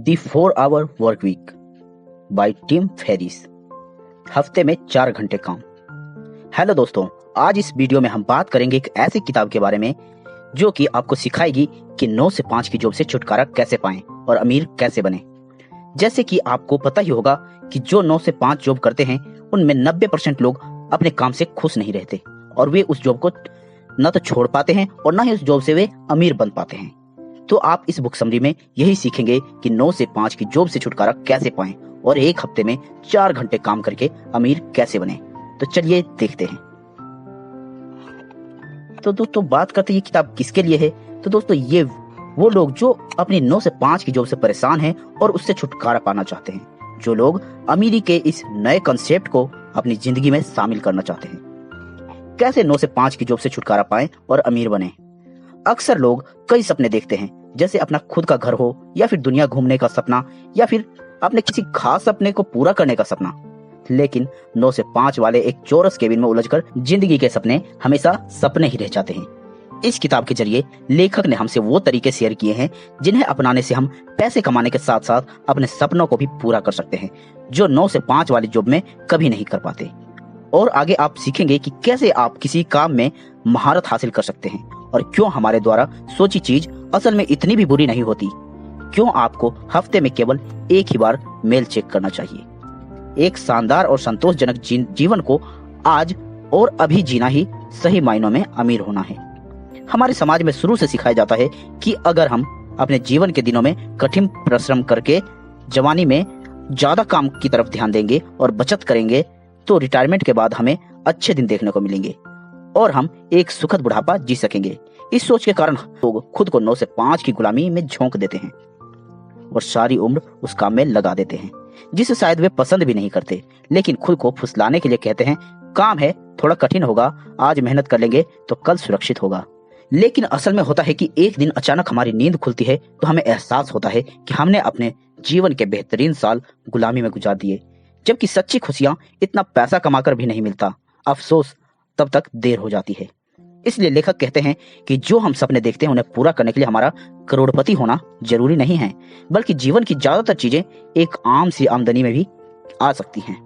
The 4 hour work week by Tim Ferris. हफ्ते में 4 घंटे काम। हेलो दोस्तों, आज इस वीडियो में हम बात करेंगे एक ऐसी किताब के बारे में जो कि आपको सिखाएगी कि 9 से 5 की जॉब से छुटकारा कैसे पाएं और अमीर कैसे बने। जैसे कि आपको पता ही होगा कि जो 9 से 5 जॉब करते हैं उनमें 90% लोग अपने काम से खुश नहीं रहते और वे उस जॉब को न तो छोड़ पाते हैं और न ही उस जॉब से वे अमीर बन पाते हैं। तो आप इस बुक समरी में यही सीखेंगे कि 9 से 5 की जॉब से छुटकारा कैसे पाएं और एक हफ्ते में 4 घंटे काम करके अमीर कैसे बने। तो चलिए देखते हैं। तो दोस्तों, बात करते हैं ये किताब किसके लिए है। तो दोस्तों, ये वो लोग जो अपनी 9 से 5 की जॉब से परेशान हैं और उससे छुटकारा पाना चाहते हैं, जो लोग अमीरी के इस नए कंसेप्ट को अपनी जिंदगी में शामिल करना चाहते हैं। कैसे 9 से 5 की जॉब से छुटकारा पाएं और अमीर बने। अक्सर लोग कई सपने देखते हैं, जैसे अपना खुद का घर हो या फिर दुनिया घूमने का सपना या फिर अपने किसी खास सपने को पूरा करने का सपना। लेकिन 9 से 5 वाले एक चौरस केबिन में उलझकर जिंदगी के सपने हमेशा सपने ही रह जाते हैं। इस किताब के जरिए लेखक ने हमसे वो तरीके शेयर किए हैं जिन्हें अपनाने से हम पैसे कमाने के साथ साथ अपने सपनों को भी पूरा कर सकते हैं, जो 9 से 5 वाली जॉब में कभी नहीं कर पाते। और आगे आप सीखेंगे कि कैसे आप किसी काम में महारत हासिल कर सकते हैं और क्यों हमारे द्वारा सोची चीज असल में इतनी भी बुरी नहीं होती। क्यों आपको हफ्ते में केवल एक ही बार मेल चेक करना चाहिए। एक शानदार और संतोषजनक जीवन को आज और अभी जीना ही सही मायनों में अमीर होना है। हमारे समाज में शुरू से सिखाया जाता है कि अगर हम अपने जीवन के दिनों में कठिन परिश्रम करके जवानी में ज्यादा काम की तरफ ध्यान देंगे और बचत करेंगे तो रिटायरमेंट के बाद हमें अच्छे दिन देखने को मिलेंगे और हम एक सुखद बुढ़ापा जी सकेंगे। इस सोच के कारण लोग खुद को 9 से 5 की गुलामी में झोंक देते हैं और सारी उम्र उस काम में लगा देते हैं जिसे शायद वे पसंद भी नहीं करते, लेकिन खुद को फुसलाने के लिए कहते हैं काम है, थोड़ा कठिन होगा, आज मेहनत कर लेंगे तो कल सुरक्षित होगा। लेकिन असल में होता है कि एक दिन अचानक हमारी नींद खुलती है तो हमें एहसास होता है कि हमने अपने जीवन के बेहतरीन साल गुलामी में गुजार दिए, जबकि सच्ची खुशियां इतना पैसा कमाकर भी नहीं मिलता। अफसोस तब तक देर हो जाती है। इसलिए लेखक कहते हैं कि जो हम सपने देखते हैं उन्हें पूरा करने के लिए हमारा करोड़पति होना जरूरी नहीं है, बल्कि जीवन की ज्यादातर चीजें एक आम सी आमदनी में भी आ सकती हैं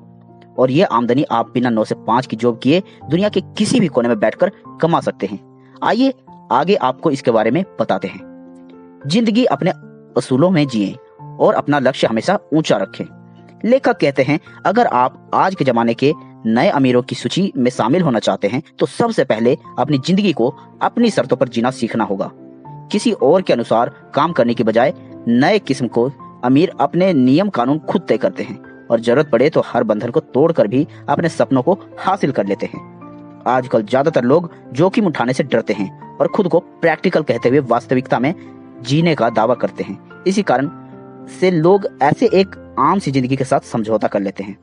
और ये आमदनी आप बिना 9 से 5 की जॉब किए दुनिया के किसी भी कोने में बैठकर कमा सकते हैं। आइए आगे आपको इसके बारे में बताते हैं। जिंदगी अपने असूलों में जिए और अपना लक्ष्य हमेशा ऊंचा रखें। लेखक कहते हैं अगर आप आज के जमाने के नए अमीरों की सूची में शामिल होना चाहते हैं तो सबसे पहले अपनी जिंदगी को अपनी शर्तों पर जीना सीखना होगा। किसी और के अनुसार काम करने की बजाय नए किस्म को अमीर अपने नियम कानून खुद तय करते हैं और जरूरत पड़े तो हर बंधन को तोड़कर भी अपने सपनों को हासिल कर लेते हैं। आजकल ज्यादातर लोग जोखिम उठाने से डरते हैं और खुद को प्रैक्टिकल कहते हुए वास्तविकता में जीने का दावा करते हैं। इसी कारण से लोग ऐसे एक आम सी जिंदगी के साथ समझौता कर लेते हैं,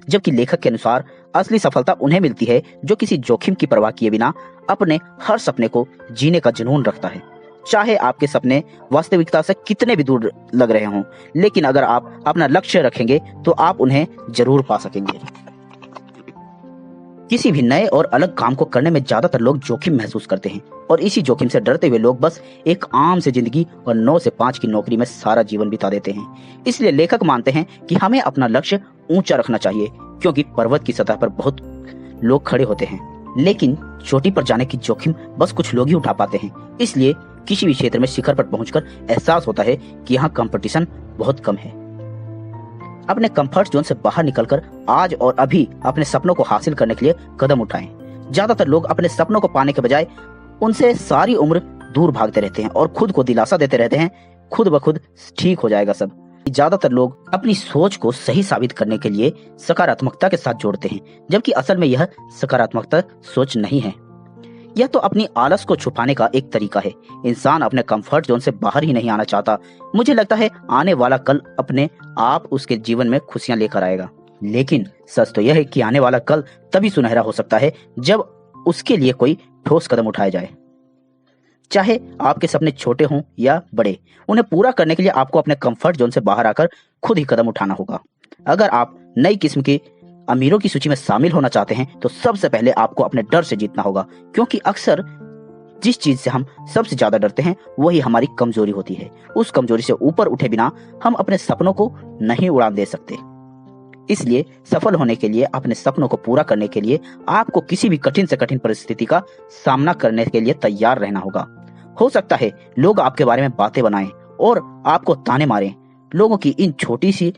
जबकि लेखक के अनुसार असली सफलता उन्हें मिलती है जो किसी जोखिम की परवाह किए बिना अपने हर सपने को जीने का जुनून रखता है। चाहे आपके सपने वास्तविकता से कितने भी दूर लग रहे हों, लेकिन अगर आप अपना लक्ष्य रखेंगे तो आप उन्हें जरूर पा सकेंगे। किसी भी नए और अलग काम को करने में ज्यादातर लोग जोखिम महसूस करते हैं और इसी जोखिम से डरते हुए लोग बस एक आम से जिंदगी और 9 से 5 की नौकरी में सारा जीवन बिता देते हैं। इसलिए लेखक मानते हैं कि हमें अपना लक्ष्य ऊंचा रखना चाहिए, क्योंकि पर्वत की सतह पर बहुत लोग खड़े होते हैं लेकिन चोटी पर जाने की जोखिम बस कुछ लोग ही उठा पाते हैं। इसलिए किसी भी क्षेत्र में शिखर पर पहुंचकर एहसास होता है कि यहाँ कंपटीशन बहुत कम है। अपने कंफर्ट जोन से बाहर निकलकर आज और अभी अपने सपनों को हासिल करने के लिए कदम उठाएं। ज्यादातर लोग अपने सपनों को पाने के बजाय उनसे सारी उम्र दूर भागते रहते हैं और खुद को दिलासा देते रहते हैं खुद ब खुद ठीक हो जाएगा सब। ज्यादातर लोग अपनी सोच को सही साबित करने के लिए सकारात्मकता के साथ जोड़ते हैं, जबकि असल में यह सकारात्मकता सोच नहीं है। यह तो अपनी आलस को छुपाने का एक तरीका है। इंसान अपने कंफर्ट जोन से बाहर ही नहीं आना चाहता। मुझे लगता है आने वाला कल अपने आप उसके जीवन में खुशियां लेकर आएगा, लेकिन सच तो यह है कि आने वाला कल तभी सुनहरा हो सकता है जब उसके लिए कोई ठोस कदम उठाया जाए। चाहे आपके सपने छोटे हों या बड़े, उन्हें पूरा करने के लिए आपको अपने कंफर्ट जोन से बाहर आकर खुद ही कदम उठाना होगा। अगर आप नई किस्म की अमीरों की सूची में शामिल होना चाहते हैं तो सबसे पहले आपको अपने डर से जीतना होगा, क्योंकि अक्सर जिस चीज से हम सबसे ज्यादा डरते हैं वही हमारी कमजोरी होती है। उस कमजोरी से ऊपर उठे बिना हम अपने सपनों को नहीं उड़ान दे सकते। इसलिए सफल होने के लिए, अपने सपनों को पूरा करने के लिए आपको किसी भी कठिन से कठिन परिस्थिति का सामना करने के लिए तैयार रहना होगा। हो सकता है लोग आपके बारे में बातें बनाएं और आपको ताने मारें। लोगों की इन छोटी सी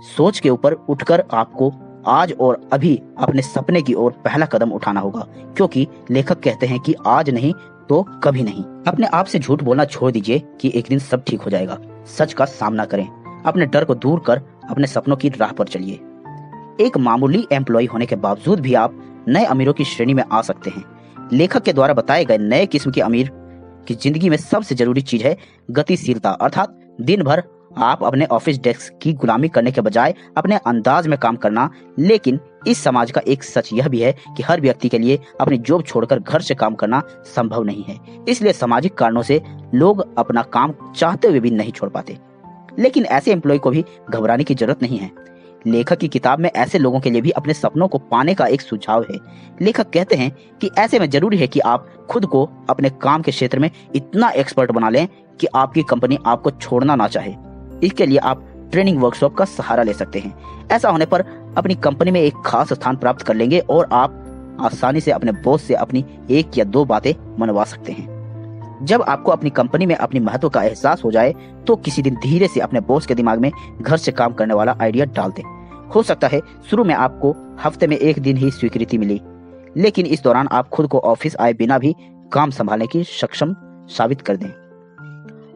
सोच के ऊपर उठकर आपको आज और अभी अपने सपने की ओर पहला कदम उठाना होगा, क्योंकि लेखक कहते हैं कि आज नहीं तो कभी नहीं। अपने आप से झूठ बोलना छोड़ दीजिए कि एक दिन सब ठीक हो जाएगा। सच का सामना करें, अपने डर को दूर कर अपने सपनों की राह पर चलिए। एक मामूली एम्प्लॉय होने के बावजूद भी आप नए अमीरों की श्रेणी में आ सकते हैं। लेखक के द्वारा बताए गए नए किस्म के अमीर की जिंदगी में सबसे जरूरी चीज है गतिशीलता, अर्थात दिन भर आप अपने ऑफिस डेस्क की गुलामी करने के बजाय अपने अंदाज में काम करना। लेकिन इस समाज का एक सच यह भी है कि हर व्यक्ति के लिए अपनी जॉब छोड़कर घर से काम करना संभव नहीं है। इसलिए सामाजिक कारणों से लोग अपना काम चाहते हुए भी नहीं छोड़ पाते। लेकिन ऐसे एम्प्लॉय को भी घबराने की जरूरत नहीं है। लेखक की किताब में ऐसे लोगों के लिए भी अपने सपनों को पाने का एक सुझाव है। लेखक कहते हैं कि ऐसे में जरूरी है कि आप खुद को अपने काम के क्षेत्र में इतना एक्सपर्ट बना लें कि आपकी कंपनी आपको छोड़ना ना चाहे। इसके लिए आप ट्रेनिंग वर्कशॉप का सहारा ले सकते हैं। ऐसा होने पर अपनी कंपनी में एक खास स्थान प्राप्त कर लेंगे और आप आसानी से अपने बॉस से अपनी एक या दो बातें मनवा सकते हैं। जब आपको अपनी कंपनी में अपनी महत्व का एहसास हो जाए तो किसी दिन धीरे से अपने बॉस के दिमाग में घर से काम करने वाला आइडिया डाल दें। हो सकता है शुरू में आपको हफ्ते में एक दिन ही स्वीकृति मिली, लेकिन इस दौरान आप खुद को ऑफिस आए बिना भी काम संभालने की सक्षम साबित कर दें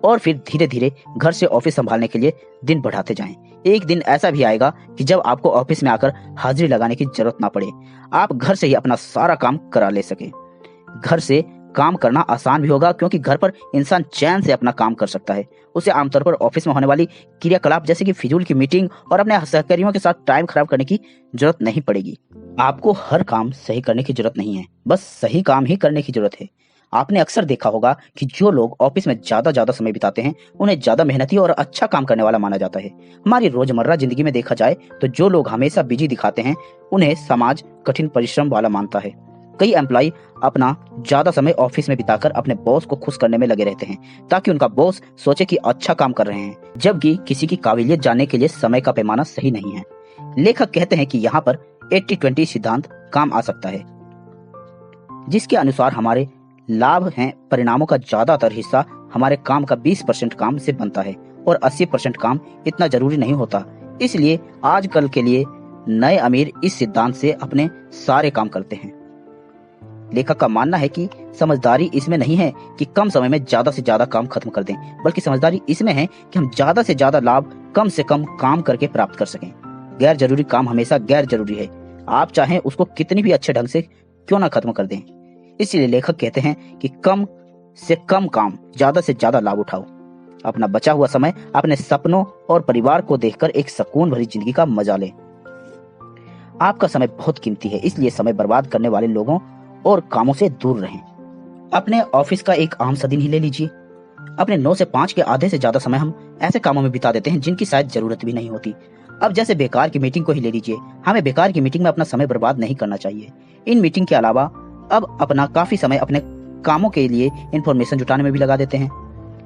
और फिर धीरे धीरे घर से ऑफिस संभालने के लिए दिन बढ़ाते जाएं। एक दिन ऐसा भी आएगा कि जब आपको ऑफिस में आकर हाजिरी लगाने की जरूरत ना पड़े, आप घर से ही अपना सारा काम करा ले सके। घर से काम करना आसान भी होगा, क्योंकि घर पर इंसान चैन से अपना काम कर सकता है। उसे आमतौर पर ऑफिस में होने वाली क्रियाकलाप जैसे कि फिजूल की मीटिंग और अपने सहकर्मियों के साथ टाइम खराब करने की जरूरत नहीं पड़ेगी। आपको हर काम सही करने की जरूरत नहीं है, बस सही काम ही करने की जरूरत है। आपने अक्सर देखा होगा कि जो लोग ऑफिस में ज्यादा समय बिताते हैं उन्हें ज्यादा मेहनती और अच्छा काम करने वाला माना जाता है। हमारी रोजमर्रा जिंदगी में देखा जाए तो जो लोग हमेशा बिजी दिखाते हैं उन्हें समाज कठिन परिश्रम वाला मानता है। कई एम्प्लॉय अपना ज्यादा समय ऑफिस में बिताकर अपने बॉस को खुश करने में लगे रहते हैं ताकि उनका बॉस सोचे कि अच्छा काम कर रहे हैं, जबकि किसी की काबिलियत जानने के लिए समय का पैमाना सही नहीं है। लेखक कहते हैं कि यहाँ पर 80-20 सिद्धांत काम आ सकता है, जिसके अनुसार हमारे लाभ हैं परिणामों का ज्यादातर हिस्सा हमारे काम का 20% काम से बनता है और 80% काम इतना जरूरी नहीं होता। इसलिए आजकल के लिए नए अमीर इस सिद्धांत से अपने सारे काम करते हैं। लेखक का मानना है कि समझदारी इसमें नहीं है कि कम समय में ज्यादा से ज्यादा काम खत्म कर दें, बल्कि समझदारी इसमें है कि हम ज्यादा से ज्यादा लाभ कम से कम काम करके प्राप्त कर सकें। गैर जरूरी काम हमेशा गैर जरूरी है, आप चाहें उसको कितनी भी अच्छे ढंग से क्यों ना खत्म कर दें। इसलिए लेखक कहते हैं कि कम से कम काम, ज्यादा से ज्यादा लाभ उठाओ। अपना बचा हुआ समय अपने सपनों और परिवार को देखकर एक सुकून भरी जिंदगी का मजा लें। आपका समय बहुत कीमती है, इसलिए समय बर्बाद करने वाले लोगों और कामों से दूर रहें। अपने ऑफिस का एक आम सा दिन ही ले लीजिए। अपने 9 से 5 के आधे से ज्यादा समय हम ऐसे कामों में बिता देते हैं जिनकी शायद जरूरत भी नहीं होती। अब जैसे बेकार की मीटिंग को ही ले लीजिए। हमें बेकार की मीटिंग में अपना समय बर्बाद नहीं करना चाहिए। इन मीटिंग के अलावा अब अपना काफी समय अपने कामों के लिए इंफॉर्मेशन जुटाने में भी लगा देते हैं।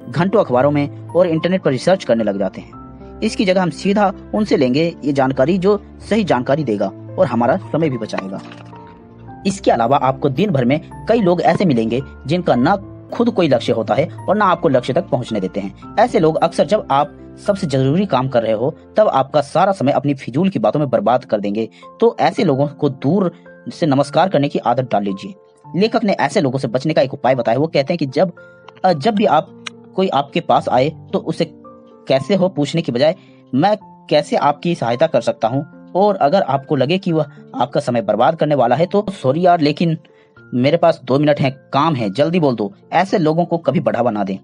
घंटों अखबारों में और इंटरनेट पर रिसर्च करने लग जाते हैं। इसकी जगह हम सीधा उनसे लेंगे ये जानकारी जो सही जानकारी देगा और हमारा समय भी बचाएगा। इसके अलावा आपको दिन भर में कई लोग ऐसे मिलेंगे जिनका ना खुद कोई लक्ष्य होता है और ना आपको लक्ष्य तक पहुंचने देते हैं। ऐसे लोग अक्सर जब आप सबसे जरूरी काम कर रहे हो तब आपका सारा समय अपनी फिजूल की बातों में बर्बाद कर देंगे। तो ऐसे लोगों को दूर से नमस्कार करने की आदत डाल लीजिए। लेखक ने ऐसे लोगों से बचने का एक उपाय बताया। वो कहते हैं कि जब भी कोई आपके पास आए तो उसे कैसे हो पूछने की बजाय मैं कैसे आपकी सहायता कर सकता हूँ, और अगर आपको लगे कि वह आपका समय बर्बाद करने वाला है तो सॉरी यार लेकिन मेरे पास 2 मिनट है, काम है, जल्दी बोल दो। ऐसे लोगों को कभी बढ़ावा ना दें।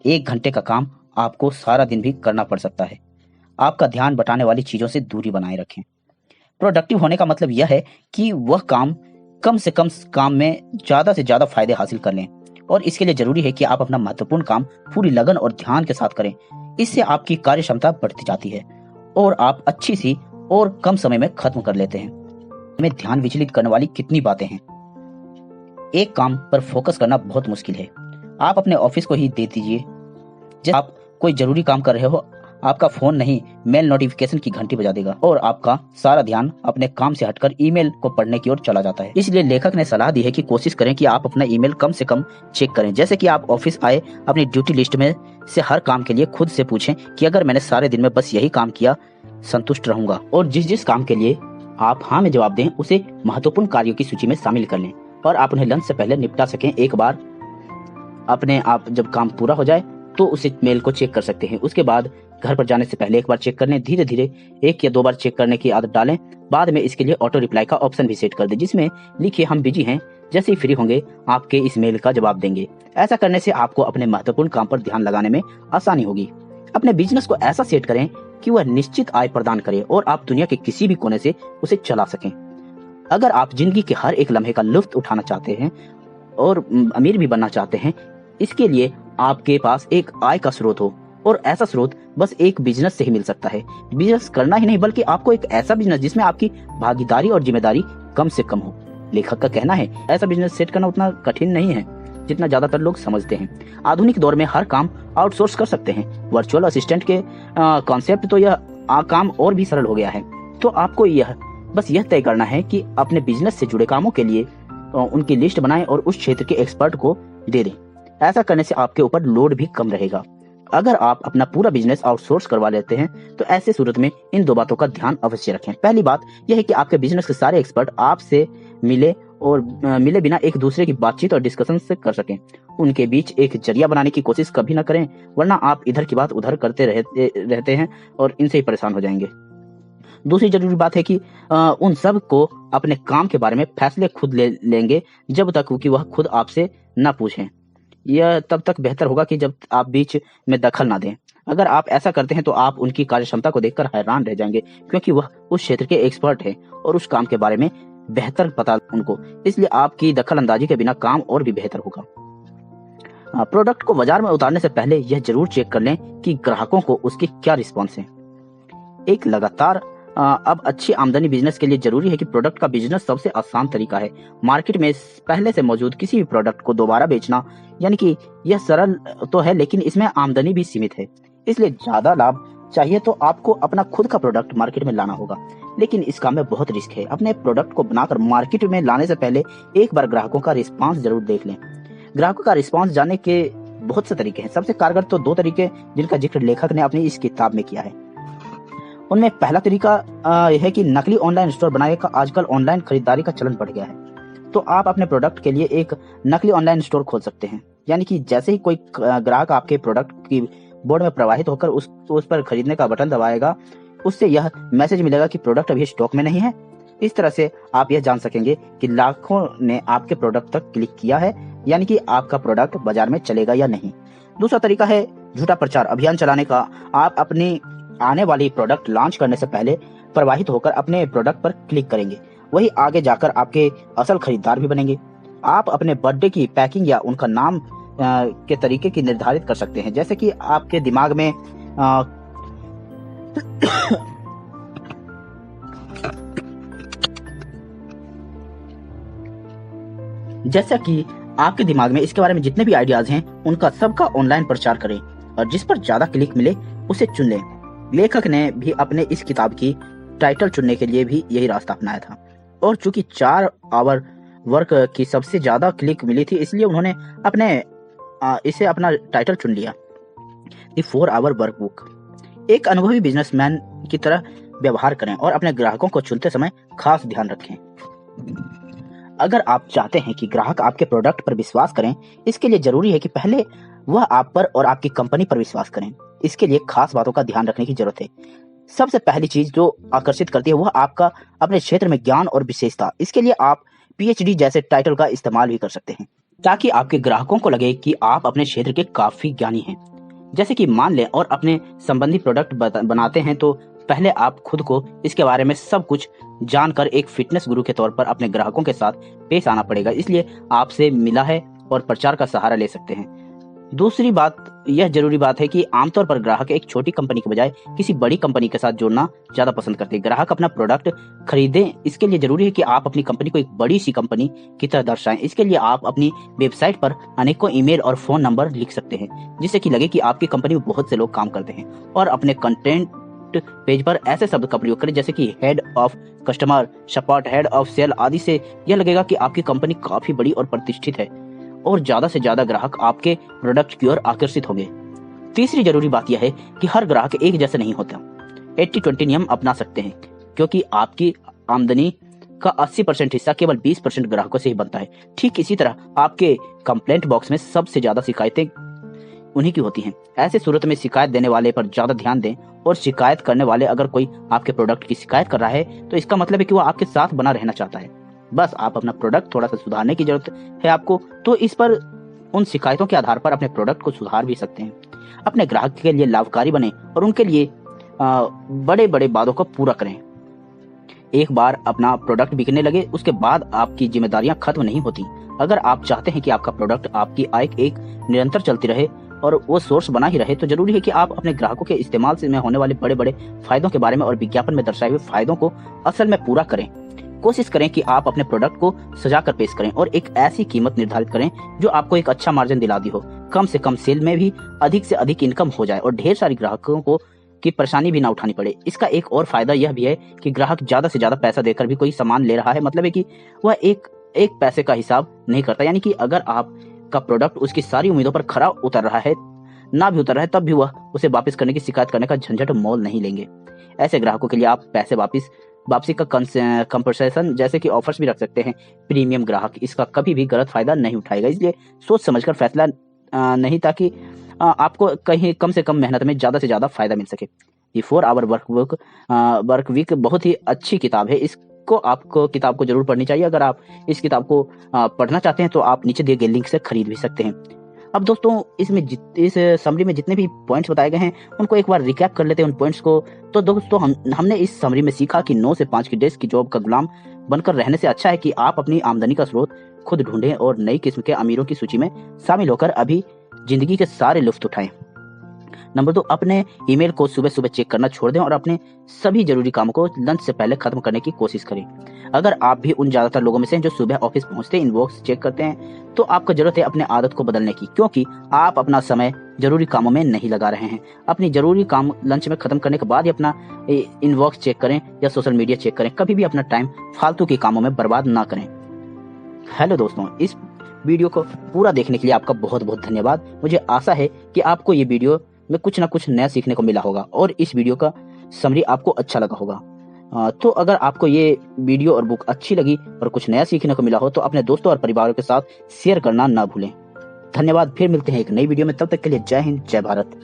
1 घंटे का काम आपको सारा दिन भी करना पड़ सकता है। आपका ध्यान बटाने वाली चीजों से दूरी बनाए रखें। प्रोडक्टिव होने का मतलब यह है कि वह कम से कम काम में ज्यादा से ज्यादा फायदे हासिल कर लें, और इसके लिए जरूरी है कि आप अपना महत्वपूर्ण काम पूरी लगन और ध्यान के साथ करें। इससे आपकी कार्य क्षमता बढ़ती जाती है और आप अच्छी सी और कम समय में खत्म कर लेते हैं। हमें ध्यान विचलित करने वाली कितनी बातें हैं। एक काम पर फोकस करना बहुत मुश्किल है। आप अपने ऑफिस को ही दे दीजिए। जब आप कोई जरूरी काम कर रहे हो, आपका फोन नहीं मेल नोटिफिकेशन की घंटी बजा देगा और आपका सारा ध्यान अपने काम से हटकर ईमेल को पढ़ने की ओर चला जाता है। इसलिए लेखक ने सलाह दी है कि कोशिश करें कि आप अपना ईमेल कम से कम चेक करें। जैसे कि आप ऑफिस आए, अपनी ड्यूटी लिस्ट में से हर काम के लिए खुद से पूछें कि अगर मैंने सारे दिन में बस यही काम किया, संतुष्ट रहूंगा। और जिस जिस काम के लिए आप हाँ में जवाब दें, उसे महत्वपूर्ण कार्यों की सूची में शामिल कर लें और आप उन्हें लंच से पहले निपटा सकें। एक बार अपने आप जब काम पूरा हो जाए तो उसे मेल को चेक कर सकते हैं। उसके बाद घर पर जाने से पहले एक बार चेक कर लें। धीरे धीरे 1 या 2 बार चेक करने की आदत डालें। बाद में इसके लिए ऑटो रिप्लाई का ऑप्शन भी सेट कर दें, जिसमें लिखिए हम बिजी हैं, जैसे ही फ्री होंगे आपके इस मेल का जवाब देंगे। ऐसा करने से आपको अपने महत्वपूर्ण काम पर ध्यान लगाने में आसानी होगी। अपने बिजनेस को ऐसा सेट करें कि वह निश्चित आय प्रदान करे और आप दुनिया के किसी भी कोने से उसे चला सकें। अगर आप जिंदगी के हर एक लम्हे का लुत्फ उठाना चाहते हैं और अमीर भी बनना चाहते हैं, इसके लिए आपके पास एक आय का स्रोत हो, और ऐसा स्रोत बस एक बिजनेस से ही मिल सकता है। बिजनेस करना ही नहीं, बल्कि आपको एक ऐसा बिजनेस जिसमें आपकी भागीदारी और जिम्मेदारी कम से कम हो। लेखक का कहना है ऐसा बिजनेस सेट करना उतना कठिन नहीं है जितना ज्यादातर लोग समझते हैं। आधुनिक दौर में हर काम आउटसोर्स कर सकते हैं। वर्चुअल असिस्टेंट के कॉन्सेप्ट तो यह काम और भी सरल हो गया है। तो आपको बस यह तय करना है कि अपने बिजनेस से जुड़े कामों के लिए उनकी लिस्ट बनाएं और उस क्षेत्र के एक्सपर्ट को दे दें। ऐसा करने से आपके ऊपर लोड भी कम रहेगा। अगर आप अपना पूरा बिजनेस आउटसोर्स करवा लेते हैं तो ऐसे सूरत में इन 2 बातों का ध्यान अवश्य रखें। पहली बात यह है कि आपके बिजनेस के सारे एक्सपर्ट आपसे मिले और मिले बिना एक दूसरे की बातचीत और डिस्कशन से कर सकें। उनके बीच एक जरिया बनाने की कोशिश कभी ना करें, वरना आप इधर की बात उधर करते रहते हैं और इनसे ही परेशान हो जाएंगे। दूसरी जरूरी बात है कि उन सब को अपने काम के बारे में फैसले खुद लेंगे जब तक कि वह खुद आपसे न पूछें। यह तब तक बेहतर होगा कि जब आप बीच में दखल ना दें। अगर आप ऐसा करते हैं तो आप उनकी कार्यक्षमता को देखकर हैरान रह जाएंगे, क्योंकि वह उस क्षेत्र के एक्सपर्ट हैं और उस काम के बारे में बेहतर पता उनको। इसलिए आपकी दखल अंदाजी के बिना काम और भी बेहतर होगा। प्रोडक्ट को बाजार में उतारने से पहले यह जरूर चेक कर लें कि ग्राहकों को उसकी क्या रिस्पॉन्स है। एक लगातार अब अच्छी आमदनी बिजनेस के लिए जरूरी है कि प्रोडक्ट का बिजनेस सबसे आसान तरीका है। मार्केट में पहले से मौजूद किसी भी प्रोडक्ट को दोबारा बेचना, यानी कि यह सरल तो है लेकिन इसमें आमदनी भी सीमित है। इसलिए ज्यादा लाभ चाहिए तो आपको अपना खुद का प्रोडक्ट मार्केट में लाना होगा, लेकिन इस काम में बहुत रिस्क है। अपने प्रोडक्ट को बनाकर मार्केट में लाने से पहले एक बार ग्राहकों का रिस्पॉन्स जरूर देख लें। ग्राहकों का रिस्पॉन्स जानने के बहुत से तरीके हैं। सबसे कारगर तो 2 तरीके जिनका जिक्र लेखक ने अपनी इस किताब में किया है। उनमें पहला तरीका यह है कि नकली ऑनलाइन स्टोर बनाने का। आजकल ऑनलाइन खरीदारी का चलन बढ़ गया है, तो आप अपने प्रोडक्ट के लिए एक नकली ऑनलाइन स्टोर खोल सकते हैं। यानी कि जैसे ही कोई ग्राहक आपके प्रोडक्ट की बोर्ड में प्रवाहित होकर उस पर खरीदने का बटन दबाएगा, उससे यह मैसेज मिलेगा कि प्रोडक्ट अभी स्टॉक में नहीं है। इस तरह से आप यह जान सकेंगे कि लाखों ने आपके प्रोडक्ट तक क्लिक किया है, यानी कि आपका प्रोडक्ट बाजार में चलेगा या नहीं। दूसरा तरीका है झूठा प्रचार अभियान चलाने का। आप अपनी आने वाली प्रोडक्ट लॉन्च करने से पहले प्रवाहित होकर अपने प्रोडक्ट पर क्लिक करेंगे। वही आगे जाकर आपके असल खरीदार भी बनेंगे। आप अपने बर्थडे की पैकिंग या उनका नाम के तरीके की निर्धारित कर सकते हैं, जैसे कि आपके दिमाग में जैसा कि आपके दिमाग में इसके बारे में जितने भी आइडियाज हैं उनका सबका ऑनलाइन प्रचार करें और जिस पर ज्यादा क्लिक मिले उसे चुन लें। लेखक ने भी अपने इस किताब की टाइटल चुनने के लिए भी यही रास्ता अपनाया था, और चूंकि 4 आवर वर्क की सबसे ज्यादा क्लिक मिली थी, इसलिए उन्होंने इसे अपना टाइटल चुन लिया, द 4 आवर वर्क बुक। एक अनुभवी बिजनेसमैन की तरह व्यवहार करें और अपने ग्राहकों को चुनते समय खास ध्यान रखें। अगर आप चाहते हैं कि ग्राहक आपके प्रोडक्ट पर विश्वास करें, इसके लिए जरूरी है कि पहले वह आप पर और आपकी कंपनी पर विश्वास करें। इसके लिए खास बातों का ध्यान रखने की जरूरत है। सबसे पहली चीज जो आकर्षित करती है वह आपका अपने क्षेत्र में ज्ञान और विशेषता। इसके लिए आप PhD जैसे टाइटल का इस्तेमाल भी कर सकते हैं, ताकि आपके ग्राहकों को लगे कि आप अपने क्षेत्र के काफी ज्ञानी हैं। जैसे कि मान लें और अपने संबंधी प्रोडक्ट बनाते हैं, तो पहले आप खुद को इसके बारे में सब कुछ जानकर एक फिटनेस गुरु के तौर पर अपने ग्राहकों के साथ पेश आना पड़ेगा। इसलिए आपसे मिला है और प्रचार का सहारा ले सकते हैं। दूसरी बात, यह जरूरी बात है कि आमतौर पर ग्राहक एक छोटी कंपनी के बजाय किसी बड़ी कंपनी के साथ जुड़ना ज्यादा पसंद करते हैं। ग्राहक अपना प्रोडक्ट खरीदें, इसके लिए जरूरी है कि आप अपनी कंपनी को एक बड़ी सी कंपनी की तरह दर्शाएं। इसके लिए आप अपनी वेबसाइट पर अनेकों ईमेल और फोन नंबर लिख सकते हैं, जिससे कि लगे कि आपकी कंपनी में बहुत से लोग काम करते हैं। और अपने कंटेंट पेज पर ऐसे शब्द का प्रयोग करें जैसे कि head of customer support, head of sale आदि, से यह लगेगा कि आपकी कंपनी काफी बड़ी और प्रतिष्ठित है और ज्यादा से ज्यादा ग्राहक आपके प्रोडक्ट की ओर आकर्षित होंगे। तीसरी जरूरी बात यह है कि हर ग्राहक एक जैसे नहीं होता। 80-20 नियम अपना सकते हैं, क्योंकि आपकी आमदनी का 80% हिस्सा केवल 20% ग्राहकों से ही बनता है। ठीक इसी तरह आपके कंप्लेंट बॉक्स में सबसे ज्यादा शिकायतें उन्हीं की होती हैं। ऐसे सूरत में शिकायत देने वाले पर ज्यादा ध्यान दें, और शिकायत करने वाले अगर कोई आपके प्रोडक्ट की शिकायत कर रहा है तो इसका मतलब है कि वो आपके साथ बना रहना चाहता है। बस आप अपना प्रोडक्ट थोड़ा सा सुधारने की जरूरत है आपको, तो इस पर उन शिकायतों के आधार पर अपने प्रोडक्ट को सुधार भी सकते हैं। अपने ग्राहक के लिए लाभकारी बने और उनके लिए बड़े बड़े वादों को पूरा करें। एक बार अपना प्रोडक्ट बिकने लगे उसके बाद आपकी जिम्मेदारियां खत्म नहीं होती। अगर आप चाहते हैं कि आपका प्रोडक्ट आपकी आय एक निरंतर चलती रहे और वो सोर्स बना ही रहे, तो जरूरी है कि आप अपने ग्राहकों के इस्तेमाल से में होने वाले बड़े बड़े फायदों के बारे में और विज्ञापन में दर्शाए हुए फायदों को असल में पूरा करें। कोशिश करें कि आप अपने प्रोडक्ट को सजाकर पेश करें और एक ऐसी कीमत निर्धारित करें जो आपको एक अच्छा मार्जिन दिलाती हो। कम से कम सेल में भी अधिक से अधिक इनकम हो जाए और ढेर सारी ग्राहकों को की परेशानी भी ना उठानी पड़े। इसका एक और फायदा यह भी है कि ग्राहक ज्यादा से ज्यादा पैसा देकर भी कोई सामान ले रहा है, मतलब है कि वह एक पैसे का हिसाब नहीं करता। यानी कि अगर आपका प्रोडक्ट उसकी सारी उम्मीदों पर खरा उतर रहा है, ना भी उतर रहा है, तब भी वह उसे वापस करने की शिकायत करने का झंझट मोल नहीं लेंगे। ऐसे ग्राहकों के लिए आप पैसे वापसी का कंपनसेशन जैसे कि ऑफर्स भी रख सकते हैं। प्रीमियम ग्राहक इसका कभी भी गलत फायदा नहीं उठाएगा, इसलिए सोच समझकर फैसला नहीं, ताकि आपको कहीं कम से कम मेहनत में ज्यादा से ज्यादा फायदा मिल सके। दी 4 आवर वर्क वीक बहुत ही अच्छी किताब है, इसको आपको किताब को जरूर पढ़नी चाहिए। अगर आप इस किताब को पढ़ना चाहते हैं तो आप नीचे दिए गए लिंक से खरीद भी सकते हैं। अब दोस्तों इसमें इस समरी में जितने भी पॉइंट्स बताए गए हैं उनको एक बार रिकैप कर लेते हैं उन पॉइंट्स को। तो दोस्तों हमने इस समरी में सीखा कि 9 से 5 की डेस्क की जॉब का गुलाम बनकर रहने से अच्छा है कि आप अपनी आमदनी का स्रोत खुद ढूंढें और नई किस्म के अमीरों की सूची में शामिल होकर अभी जिंदगी के सारे लुत्फ उठाएं। नंबर 2, अपने ईमेल को सुबह सुबह चेक करना छोड़ दें और अपने सभी जरूरी कामों को लंच से पहले खत्म करने की कोशिश करें। अगर आप भी उन ज्यादातर लोगों में से हैं जो सुबह ऑफिस पहुंचते इनबॉक्स चेक करते हैं, तो आपको जरूरत है अपने आदत को बदलने की, क्योंकि आप अपना समय जरूरी कामों में नहीं लगा रहे हैं। अपनी जरूरी काम लंच में खत्म करने के बाद ही अपना इनबॉक्स चेक करें या सोशल मीडिया चेक करें। कभी भी अपना टाइम फालतू के कामों में बर्बाद ना करें। हेलो दोस्तों, इस वीडियो को पूरा देखने के लिए आपका बहुत बहुत धन्यवाद। मुझे आशा है कि आपको ये वीडियो में कुछ ना कुछ नया सीखने को मिला होगा और इस वीडियो का समरी आपको अच्छा लगा होगा। तो अगर आपको ये वीडियो और बुक अच्छी लगी और कुछ नया सीखने को मिला हो तो अपने दोस्तों और परिवारों के साथ शेयर करना ना भूलें। धन्यवाद। फिर मिलते हैं एक नई वीडियो में, तब तक के लिए जय हिंद, जय भारत।